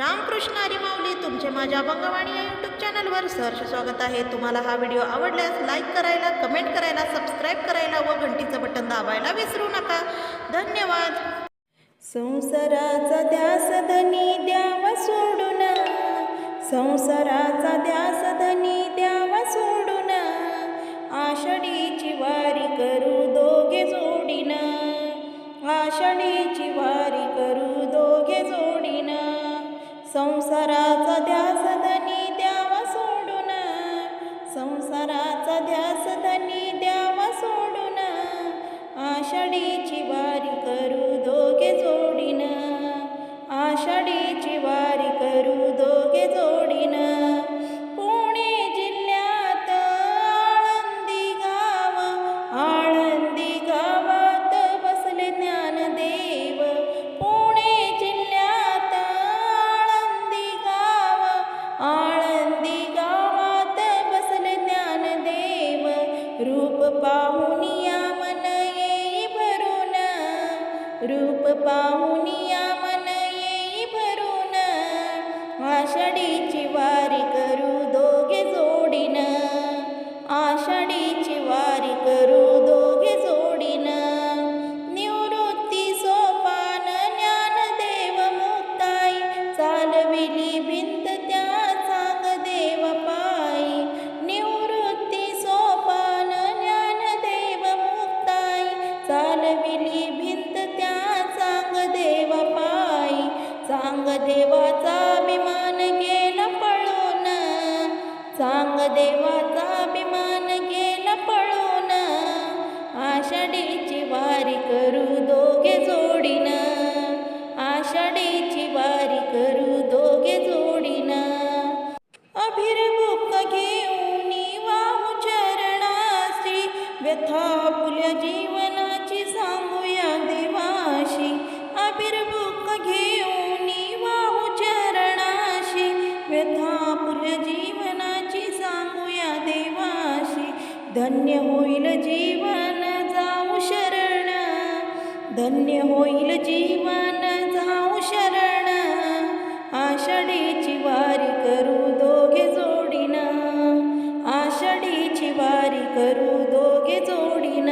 रामकृष्ण हरी माऊली तुमचे माझ्या अभंगवाणी या यूट्यूब चॅनलवर सहर्ष स्वागत आहे. तुम्हाला हा व्हिडिओ आवडल्यास लाईक करायला, कमेंट करायला, सबस्क्राईब करायला व घंटीचं बटन दाबायला विसरू नका. धन्यवाद. संसाराचा ध्यास धनी द्यावा सोडून, संसाराचा ध्यास धनी द्यावा सोडून, आषाढीची वारी करू दोघे जोडीन, आषाढीची वारी करू दोघे जोडीन. संसाराचा ध्यास धनी द्यावा सोडून, संसाराचा ध्यास धनी द्यावा सोडून, आषाढीची वारी करू दोघे जोडीन, आषाढीची वारी करू दोघे जोडीन. पुणे जिल्ह्यात आळंदी गाव, आळंदी गावात बसले ज्ञानदेव. पुणे जिल्ह्यात आळंदी गाव, आळंदी गावात बसले ज्ञानदेव. रूप पाहुनिया मन येई भरून, रूप पाहुनिया मन येई भरून, आषाढीची वारी करू दोघे जोडीन, आषाढीची वारी करू दोघे जोडीन. निवृत्ती सोपान ज्ञानदेव मुक्ताई, चालविली भिंत त्या चांगदेव पायी. निवृत्ती सोपान ज्ञानदेव मुक्ताई, चालविली भिंत त्या चांगदेव पायी. चांगदेवाचा अभिमान गेला पळून, चांगदेवाचा अभिमान गेला पळून, आषाढीची वारी करू दोघे जोडीन, आषाढीची वारी करू दोघे जोडीन. अभिर्भुक घेऊन वाहू चरणाशी, व्यथा फुल्या जीवनाची सांगूया देवाशी. अभिर्भुक घेऊन वाहू चरणाशी, व्यथा फुल्या जीवनाची सांगूया देवाशी. धन्य होईल जीवन जाऊ शरण, धन्य होईल जीवन जाऊ शरण, आषाढीची वारी करू दोघे जोडीन, आषाढीची वारी करू दोघे जोडीन.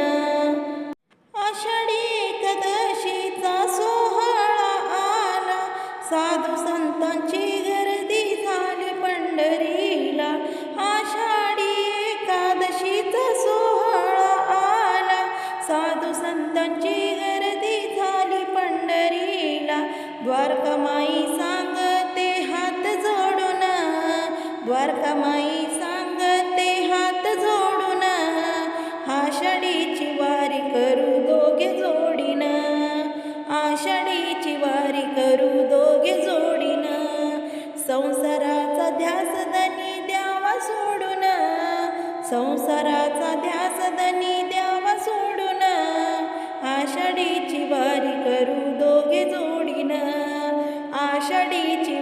आषाढी एकादशीचा सोहळा आला, साधू संतांची गर्दी झाली पंढरीला. आषाढी एकादशीचा सोहळा आला, साधू संतांची गर्दी झाली पंढरीला. द्वारकामाई सांगते हात जोडून, द्वारकामाई सांगते हात जोडून, आषाढीची वारी करू दोघे जोडीन, आषाढीची वारी करू दोघे जोडीन. संसाराचा ध्यास धनी द्यावा सोडून, संसाराचा ध्यास धनी द्यावा सोडून, आषाढीची वारी करू दोघे जोडीन, आषाढीची